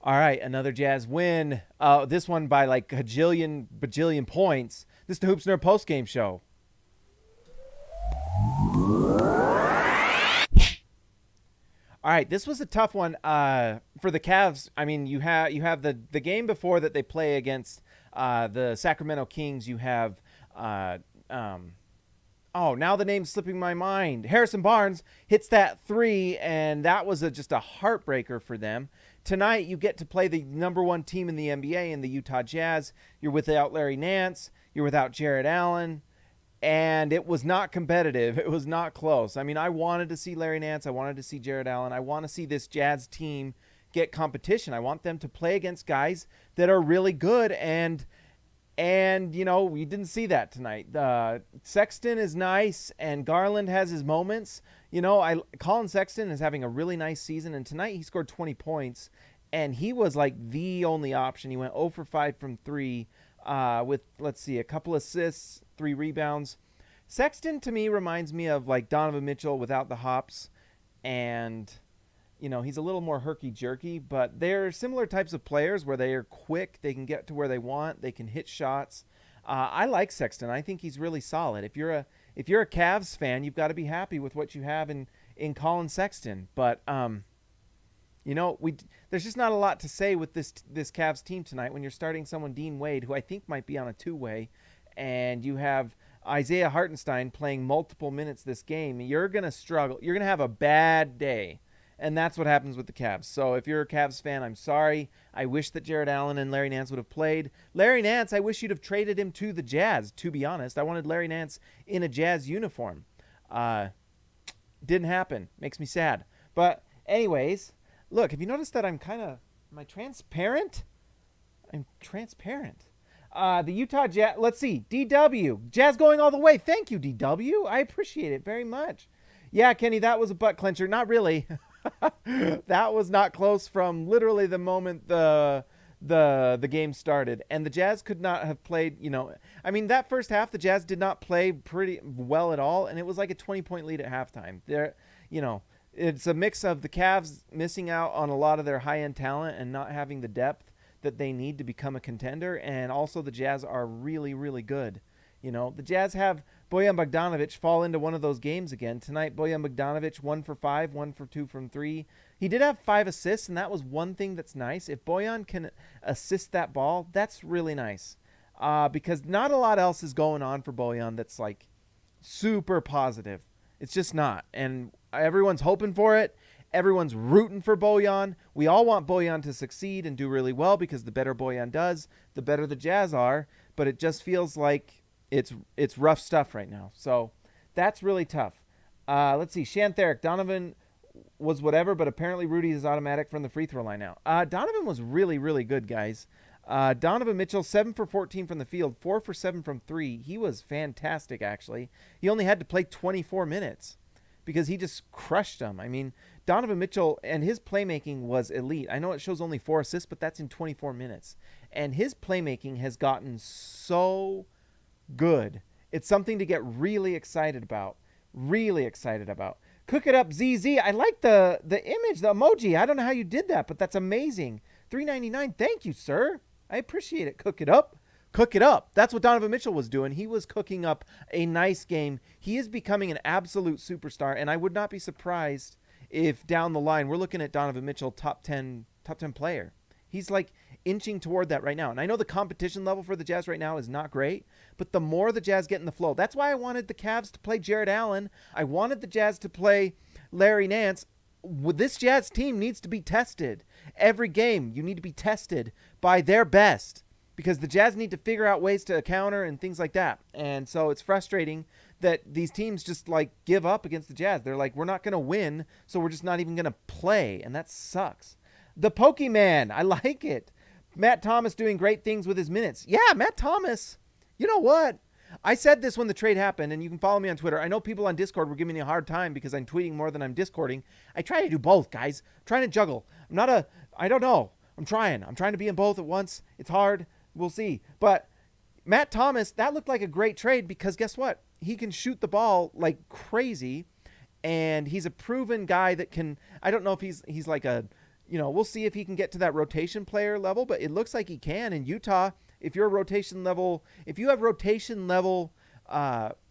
All right, another Jazz win. This one by like a bajillion points. This is the Hoops Nerd post-game show. All right, this was a tough one for the Cavs. I mean, you have the game before that they play against the Sacramento Kings. You have now the name's slipping my mind. Harrison Barnes hits that three, and that was just a heartbreaker for them. Tonight, you get to play the number one team in the NBA in the Utah Jazz. You're without Larry Nance. You're without Jarrett Allen. And it was not competitive. It was not close. I mean, I wanted to see Larry Nance. I wanted to see Jarrett Allen. I want to see this Jazz team get competition. I want them to play against guys that are really good. And we didn't see that tonight. Sexton is nice, and Garland has his moments. Colin Sexton is having a really nice season, and tonight he scored 20 points, and he was like the only option. He went 0 for 5 from 3 with, let's see, a couple assists, 3 rebounds. Sexton, to me, reminds me of like Donovan Mitchell without the hops, and he's a little more herky-jerky, but they're similar types of players where they are quick, they can get to where they want, they can hit shots. I like Sexton. I think he's really solid. If you're a Cavs fan, you've got to be happy with what you have in Colin Sexton. But there's just not a lot to say with this Cavs team tonight when you're starting someone Dean Wade, who I think might be on a two-way, and you have Isaiah Hartenstein playing multiple minutes this game. You're going to struggle. You're going to have a bad day. And that's what happens with the Cavs. So if you're a Cavs fan, I'm sorry. I wish that Jarrett Allen and Larry Nance would have played. Larry Nance, I wish you'd have traded him to the Jazz, to be honest. I wanted Larry Nance in a Jazz uniform. Didn't happen. Makes me sad. But anyways, look, have you noticed that am I transparent? I'm transparent. The Utah Jazz, let's see, DW. Jazz going all the way. Thank you, DW. I appreciate it very much. Yeah, Kenny, that was a butt clencher. Not really. That was not close from literally the moment the game started, and the Jazz could not have played. I mean, that first half the Jazz did not play pretty well at all, and it was like a 20-point lead at halftime. It's a mix of the Cavs missing out on a lot of their high-end talent and not having the depth that they need to become a contender, and also the Jazz are really, really good. The Jazz have Bojan Bogdanovic fall into one of those games again. Tonight, Bojan Bogdanovic 1 for 5, 1 for 2 from 3. He did have 5 assists, and that was one thing that's nice. If Bojan can assist that ball, that's really nice. Because not a lot else is going on for Bojan that's like super positive. It's just not. And everyone's hoping for it. Everyone's rooting for Bojan. We all want Bojan to succeed and do really well because the better Bojan does, the better the Jazz are. But it just feels like it's rough stuff right now. So that's really tough. Let's see. Shantheric, Donovan was whatever, but apparently Rudy is automatic from the free throw line now. Donovan was really, really good, guys. Donovan Mitchell, 7 for 14 from the field, 4 for 7 from 3. He was fantastic, actually. He only had to play 24 minutes because he just crushed them. I mean, Donovan Mitchell and his playmaking was elite. I know it shows only 4 assists, but that's in 24 minutes. And his playmaking has gotten so good. It's something to get really excited about. Really excited about. Cook it up, ZZ. I like the image, the emoji. I don't know how you did that, but that's amazing. $3.99. Thank you, sir. I appreciate it. Cook it up. Cook it up. That's what Donovan Mitchell was doing. He was cooking up a nice game. He is becoming an absolute superstar, and I would not be surprised if down the line we're looking at Donovan Mitchell top 10 player. He's like inching toward that right now. And I know the competition level for the Jazz right now is not great, but the more the Jazz get in the flow, that's why I wanted the Cavs to play Jarrett Allen. I wanted the Jazz to play Larry Nance. This Jazz team needs to be tested. Every game, you need to be tested by their best because the Jazz need to figure out ways to counter and things like that. And so it's frustrating that these teams just like give up against the Jazz. They're like, we're not going to win, so we're just not even going to play. And that sucks. The Pokemon, I like it. Matt Thomas doing great things with his minutes. Yeah, Matt Thomas. You know what? I said this when the trade happened, and you can follow me on Twitter. I know people on Discord were giving me a hard time because I'm tweeting more than I'm Discording. I try to do both, guys. I'm trying to juggle. I don't know. I'm trying to be in both at once. It's hard. We'll see. But Matt Thomas, that looked like a great trade because guess what? He can shoot the ball like crazy, and he's a proven guy that can, I don't know if he's like a, we'll see if he can get to that rotation player level, but it looks like he can. In Utah, if you have rotation level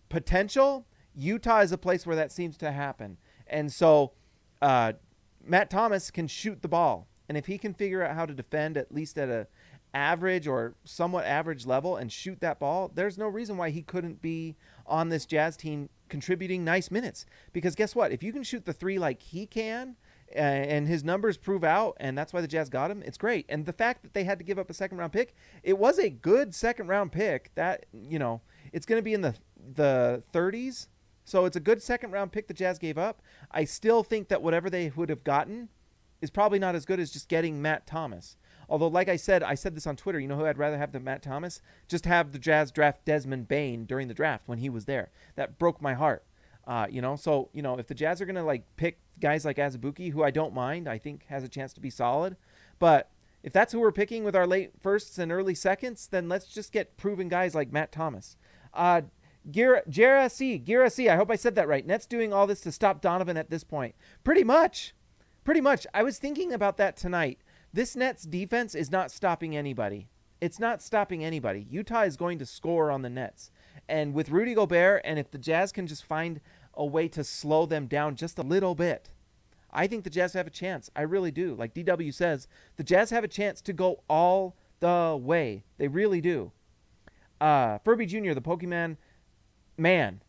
potential, Utah is a place where that seems to happen. And so Matt Thomas can shoot the ball. And if he can figure out how to defend at least at a average or somewhat average level and shoot that ball, there's no reason why he couldn't be on this Jazz team contributing nice minutes. Because guess what? If you can shoot the three like he can, and his numbers prove out, and that's why the Jazz got him, it's great. And the fact that they had to give up a second-round pick, it was a good second-round pick. That, it's going to be in the 30s, so it's a good second-round pick the Jazz gave up. I still think that whatever they would have gotten is probably not as good as just getting Matt Thomas. Although, like I said this on Twitter, who I'd rather have than Matt Thomas? Just have the Jazz draft Desmond Bane during the draft when he was there. That broke my heart. So, if the Jazz are going to pick guys like Azubuike, who I don't mind, I think has a chance to be solid. But if that's who we're picking with our late firsts and early seconds, then let's just get proven guys like Matt Thomas. Gira C, I hope I said that right. Nets doing all this to stop Donovan at this point. Pretty much. I was thinking about that tonight. This Nets defense is not stopping anybody. It's not stopping anybody. Utah is going to score on the Nets. And with Rudy Gobert, and if the Jazz can just find a way to slow them down just a little bit, I think the Jazz have a chance. I really do. Like DW says, the Jazz have a chance to go all the way. They really do. Furby Jr., the Pokemon man.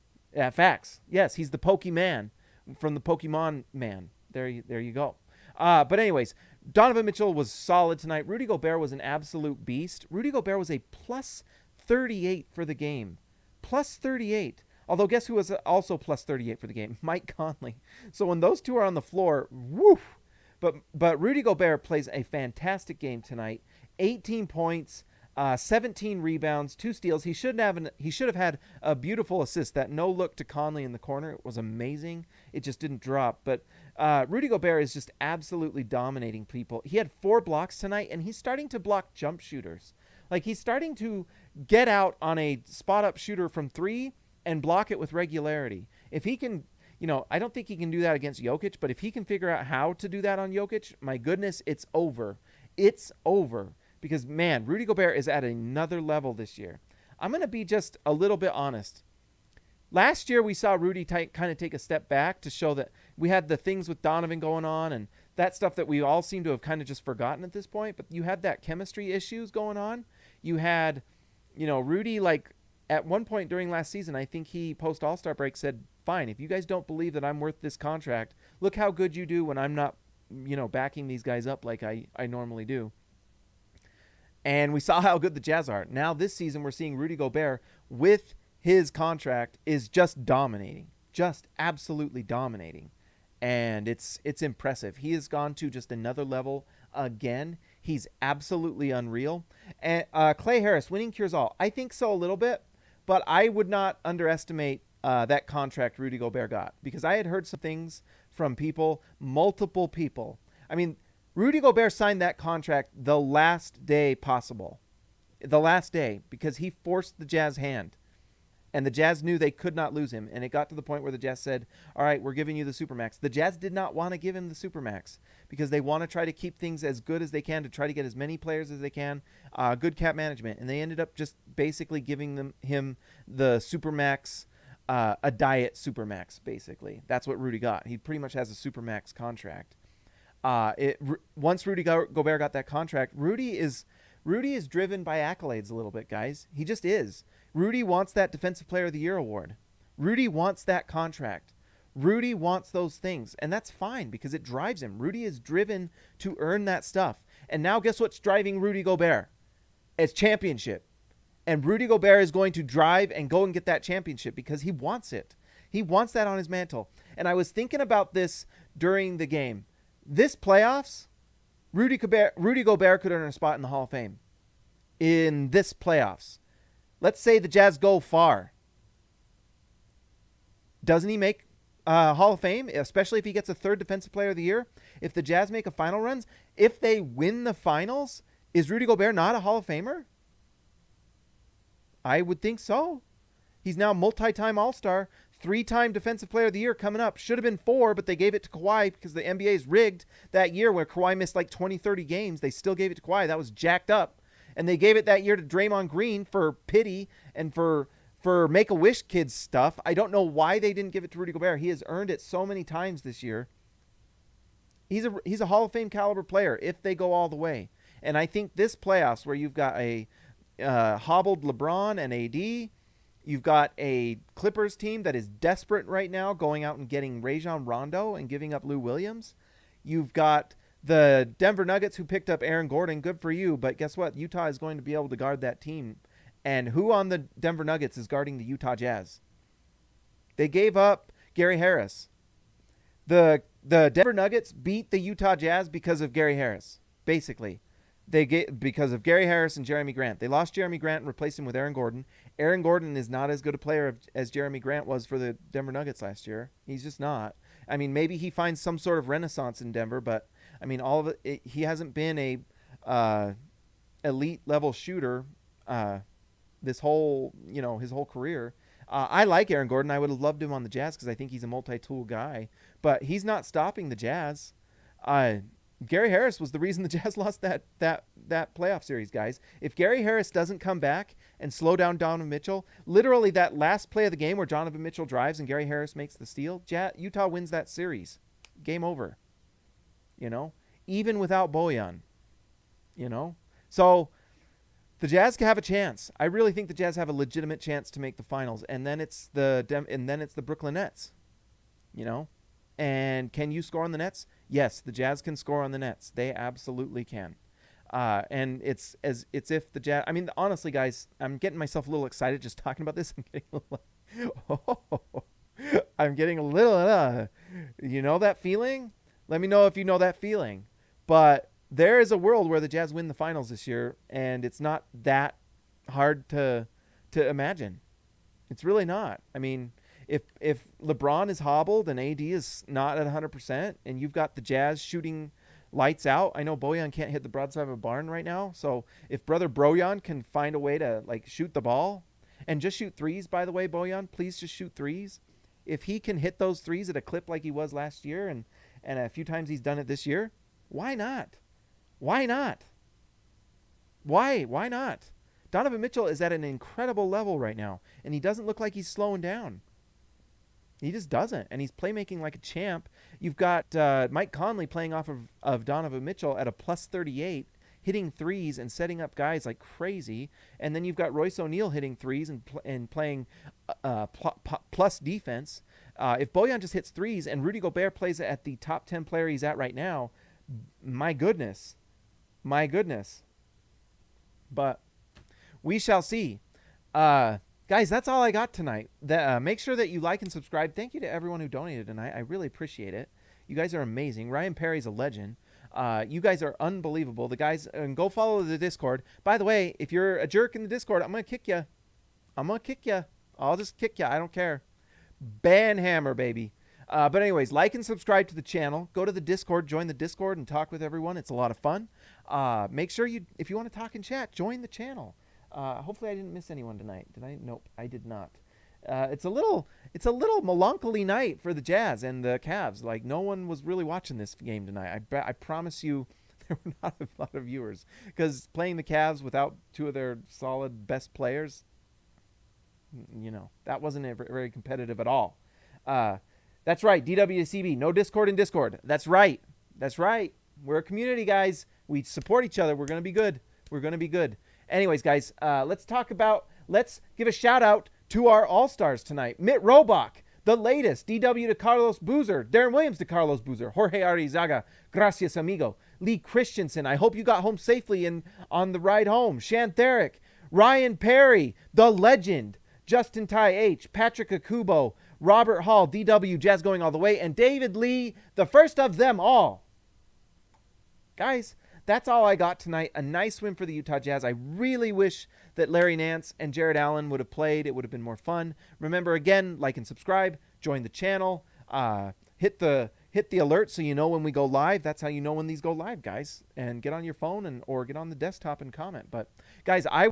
Facts. Yes, he's the Pokemon from the Pokemon man. There you go. But anyways, Donovan Mitchell was solid tonight. Rudy Gobert was an absolute beast. Rudy Gobert was a plus 38 for the game. Plus 38. Although guess who was also plus 38 for the game? Mike Conley. So when those two are on the floor, woof. But Rudy Gobert plays a fantastic game tonight. 18 points, 17 rebounds, 2 steals. He should have had a beautiful assist. That no look to Conley in the corner, it was amazing. It just didn't drop. But Rudy Gobert is just absolutely dominating people. He had 4 blocks tonight, and he's starting to block jump shooters. He's starting to get out on a spot-up shooter from 3 and block it with regularity. If he can, I don't think he can do that against Jokic, but if he can figure out how to do that on Jokic, my goodness, it's over. It's over. Because, man, Rudy Gobert is at another level this year. I'm going to be just a little bit honest. Last year, we saw Rudy kind of take a step back to show that we had the things with Donovan going on and that stuff that we all seem to have kind of just forgotten at this point. But you had that chemistry issues going on. You had, Rudy, at one point during last season, I think he post All-Star break said, fine, if you guys don't believe that I'm worth this contract, look how good you do when I'm not, backing these guys up like I normally do. And we saw how good the Jazz are. Now this season, we're seeing Rudy Gobert with his contract is just dominating, just absolutely dominating. And it's impressive. He has gone to just another level again. He's absolutely unreal. And Clay Harris, winning cures all. I think so a little bit, but I would not underestimate that contract Rudy Gobert got, because I had heard some things from multiple people. I mean, Rudy Gobert signed that contract the last day possible. The last day, because he forced the Jazz hand. And the Jazz knew they could not lose him. And it got to the point where the Jazz said, all right, we're giving you the Supermax. The Jazz did not want to give him the Supermax because they want to try to keep things as good as they can to try to get as many players as they can. Good cap management. And they ended up just basically giving him the Supermax, a diet Supermax, basically. That's what Rudy got. He pretty much has a Supermax contract. Once Rudy Gobert got that contract, Rudy is driven by accolades a little bit, guys. He just is. Rudy wants that Defensive Player of the Year award. Rudy wants that contract. Rudy wants those things, and that's fine because it drives him. Rudy is driven to earn that stuff. And now guess what's driving Rudy Gobert? It's championship. And Rudy Gobert is going to drive and go and get that championship because he wants it. He wants that on his mantle. And I was thinking about this during the game. This playoffs, Rudy Gobert could earn a spot in the Hall of Fame. In this playoffs. Let's say the Jazz go far. Doesn't he make Hall of Fame, especially if he gets a 3rd Defensive Player of the Year? If the Jazz make a final runs, if they win the finals, is Rudy Gobert not a Hall of Famer? I would think so. He's now multi-time All-Star, 3-time Defensive Player of the Year coming up. Should have been 4, but they gave it to Kawhi because the NBA is rigged that year where Kawhi missed like 20, 30 games. They still gave it to Kawhi. That was jacked up. And they gave it that year to Draymond Green for pity and for Make-A-Wish kids stuff. I don't know why they didn't give it to Rudy Gobert. He has earned it so many times this year. He's a Hall of Fame caliber player if they go all the way. And I think this playoffs where you've got a hobbled LeBron and AD, you've got a Clippers team that is desperate right now, going out and getting Rajon Rondo and giving up Lou Williams. You've got the Denver Nuggets who picked up Aaron Gordon. Good for you, but guess what? Utah is going to be able to guard that team. And who on the Denver Nuggets is guarding the Utah Jazz? They gave up Gary Harris. The Denver Nuggets beat the Utah Jazz because of Gary Harris, basically. Because of Gary Harris and Jeremy Grant. They lost Jeremy Grant and replaced him with Aaron Gordon. Aaron Gordon is not as good a player as Jeremy Grant was for the Denver Nuggets last year. He's just not. I mean, maybe he finds some sort of renaissance in Denver, but I mean, all of it he hasn't been a elite level shooter this whole, his whole career. I like Aaron Gordon. I would have loved him on the Jazz because I think he's a multi-tool guy, but he's not stopping the Jazz. Gary Harris was the reason the Jazz lost that playoff series, guys. If Gary Harris doesn't come back and slow down Donovan Mitchell, literally that last play of the game where Donovan Mitchell drives and Gary Harris makes the steal, Utah wins that series. Game over. Even without Bojan. So the Jazz have a chance. I really think the Jazz have a legitimate chance to make the finals, and then it's the Brooklyn Nets. And can you score on the Nets? Yes, the Jazz can score on the Nets. They absolutely can. And it's if the Jazz. I mean, honestly, guys, I'm getting myself a little excited just talking about this. I'm getting a little. You know that feeling? Let me know if you know that feeling. But there is a world where the Jazz win the finals this year, and it's not that hard to imagine. It's really not. I mean, if LeBron is hobbled and AD is not at 100%, and you've got the Jazz shooting lights out, I know Bojan can't hit the broadside of a barn right now. So if brother Bojan can find a way to shoot the ball and just shoot threes, by the way, Bojan, please just shoot threes. If he can hit those threes at a clip like he was last year, and a few times he's done it this year, why not? Why not? Why not? Donovan Mitchell is at an incredible level right now, and he doesn't look like he's slowing down. He just doesn't, and he's playmaking like a champ. You've got Mike Conley playing off of Donovan Mitchell at a plus 38, hitting threes and setting up guys like crazy. And then you've got Royce O'Neal hitting threes and playing plus defense. If Bojan just hits threes and Rudy Gobert plays at the top 10 player he's at right now, my goodness. But we shall see. Guys, that's all I got tonight. Make sure that you like and subscribe. Thank you to everyone who donated tonight. I really appreciate it. You guys are amazing. Ryan Perry's a legend. You guys are unbelievable. The guys, and go follow the Discord. By the way, if you're a jerk in the Discord, I'm going to kick you. I'll just kick you. I don't care. Banhammer, baby. But anyways, like and subscribe to the channel. Go to the Discord, join the Discord, and talk with everyone. It's a lot of fun. Make sure if you want to talk and chat, join the channel. Hopefully I didn't miss anyone tonight. Did I? Nope, I did not. It's a little melancholy night for the Jazz and the Cavs. Like, no one was really watching this game tonight. I promise you there were not a lot of viewers, because playing the Cavs without two of their solid best players, that wasn't very competitive at all. That's right, DWCB, no Discord in Discord. That's right. We're a community, guys. We support each other. We're going to be good. Anyways, guys, let's give a shout out to our All-Stars tonight. Mitt Robach, the latest. DW to Carlos Boozer. Darren Williams to Carlos Boozer. Jorge Arizaga. Gracias, amigo. Lee Christensen. I hope you got home safely on the ride home. Shan Therick. Ryan Perry, the legend. Justin Ty H. Patrick Akubo. Robert Hall. DW, Jazz going all the way. And David Lee, the first of them all. Guys, that's all I got tonight. A nice win for the Utah Jazz. I really wish that Larry Nance and Jarrett Allen would have played. It would have been more fun. Remember, again, like and subscribe. Join the channel. Hit the alert so you know when we go live. That's how you know when these go live, guys. And get on your phone or get on the desktop and comment. But, guys,